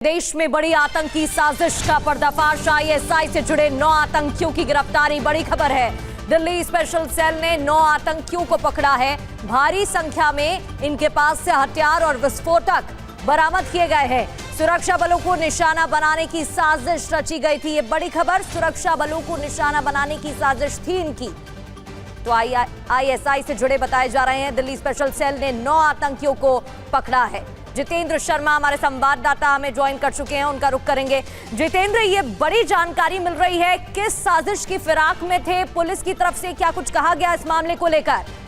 देश में बड़ी आतंकी साजिश का पर्दाफाश। आईएसआई से जुड़े 9 आतंकियों की गिरफ्तारी। बड़ी खबर है, दिल्ली स्पेशल सेल ने 9 आतंकियों को पकड़ा है। भारी संख्या में इनके पास से हथियार और विस्फोटक बरामद किए गए हैं। सुरक्षा बलों को निशाना बनाने की साजिश रची गई थी। ये बड़ी खबर, सुरक्षा बलों को निशाना बनाने की साजिश थी इनकी। तो आईएसआई से जुड़े बताए जा रहे हैं, दिल्ली स्पेशल सेल ने 9 आतंकियों को पकड़ा है। जितेंद्र शर्मा हमारे संवाददाता हमें ज्वाइन कर चुके हैं, उनका रुख करेंगे। जितेंद्र, ये बड़ी जानकारी मिल रही है, किस साजिश की फिराक में थे? पुलिस की तरफ से क्या कुछ कहा गया इस मामले को लेकर?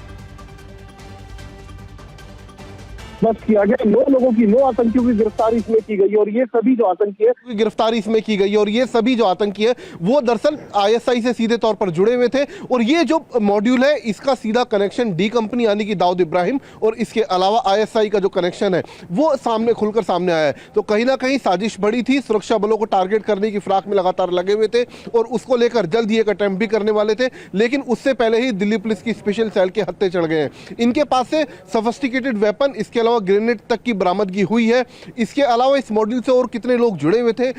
बस किया गया 9 लोगों की 9 आतंकियों की गिरफ्तारी इसमें की गई और ये सभी जो आतंकी है गिरफ्तारी इसमें की गई और ये सभी जो आतंकी है वो दरअसल आईएसआई से सीधे तौर पर जुड़े हुए थे। और ये जो मॉड्यूल है इसका सीधा कनेक्शन डी कंपनी यानी कि दाऊद इब्राहिम और इसके अलावा आईएसआई का जो कनेक्शन है वो खुलकर सामने आया है। तो कहीं ना कहीं साजिश बड़ी थी, सुरक्षा बलों को टारगेट करने की फिराक में लगातार लगे हुए थे और उसको लेकर जल्द ही एक अटेम्प्ट भी करने वाले थे, लेकिन उससे पहले ही दिल्ली पुलिस की स्पेशल सेल के हत्थे चढ़ गए हैं। इनके पास से सोफिस्टिकेटेड वेपन, इसके अलावा ग्रेनेड तक की बरामदगी हुई है। इसके अलावा इस मॉड्यूल से और कितने लोग जुड़े हुए थे,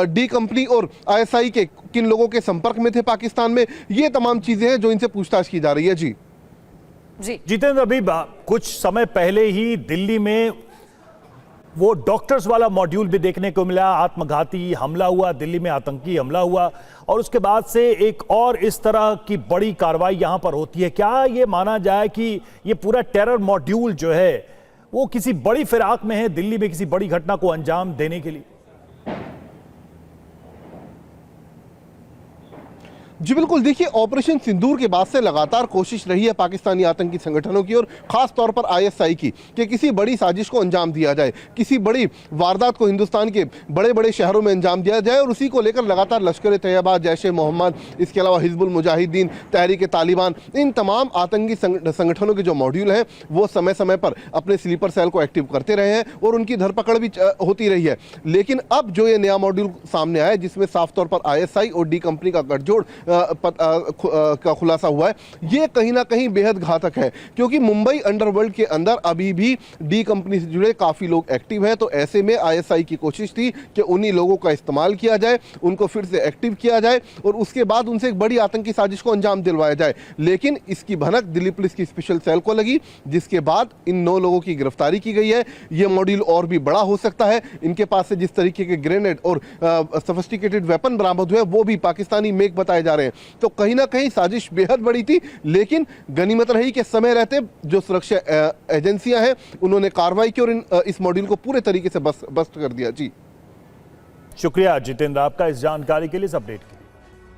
डी कंपनी और आईएसआई के किन लोगों के संपर्क में थे पाकिस्तान में, ये तमाम चीजें हैं जो इनसे पूछताछ की जा रही है। जी जितेंद्र, अभी कुछ समय पहले ही दिल्ली में वो डॉक्टर्स वाला मॉड्यूल भी देखने को मिला। आत्मघाती हमला हुआ, दिल्ली में आतंकी हमला हुआ और उसके बाद से एक और इस तरह की बड़ी कार्रवाई यहां पर होती है। क्या ये माना जाए कि ये पूरा टेरर मॉड्यूल जो है वो किसी बड़ी फिराक में है, दिल्ली में किसी बड़ी घटना को अंजाम देने के लिए? जी बिल्कुल, देखिए ऑपरेशन सिंदूर के बाद से लगातार कोशिश रही है पाकिस्तानी आतंकी संगठनों की और खास तौर पर आईएसआई की कि किसी बड़ी साजिश को अंजाम दिया जाए, किसी बड़ी वारदात को हिंदुस्तान के बड़े बड़े शहरों में अंजाम दिया जाए। और उसी को लेकर लगातार लश्कर तैयबा, जैश-ए-मोहम्मद, इसके अलावा हिजबुल मुजाहिदीन, तहरीक-ए-तालिबान, इन तमाम आतंकी संगठनों के जो मॉड्यूल हैं वो समय समय पर अपने स्लीपर सेल को एक्टिव करते रहे हैं और उनकी धरपकड़ भी होती रही है। लेकिन अब जो ये नया मॉड्यूल सामने आया जिसमें साफ तौर पर आईएसआई और डी कंपनी का गठजोड़ का खुलासा हुआ है, ये कहीं ना कहीं बेहद घातक है, क्योंकि मुंबई अंडरवर्ल्ड के अंदर अभी भी डी कंपनी से जुड़े काफी लोग एक्टिव हैं। तो ऐसे में आईएसआई की कोशिश थी कि उन्हीं लोगों का इस्तेमाल किया जाए, उनको फिर से एक्टिव किया जाए और उसके बाद उनसे एक बड़ी आतंकी साजिश को अंजाम दिलवाया जाए। लेकिन इसकी भनक दिल्ली पुलिस की स्पेशल सेल को लगी, जिसके बाद इन 9 लोगों की गिरफ्तारी की गई है। यह मॉड्यूल और भी बड़ा हो सकता है। इनके पास से जिस तरीके के ग्रेनेड और सोफिस्टिकेटेड वेपन बरामद हुए वो भी पाकिस्तानी मेक बताए जा रहे हैं। तो कहीं ना कहीं साजिश बेहद बड़ी थी, लेकिन गनीमत रही कि समय रहते जो सुरक्षा एजेंसियां हैं उन्होंने कार्रवाई की और इस मॉड्यूल को पूरे तरीके से बस्ट कर दिया। जी शुक्रिया जितेंद्र आपका इस जानकारी के लिए, इस अपडेट के लिए।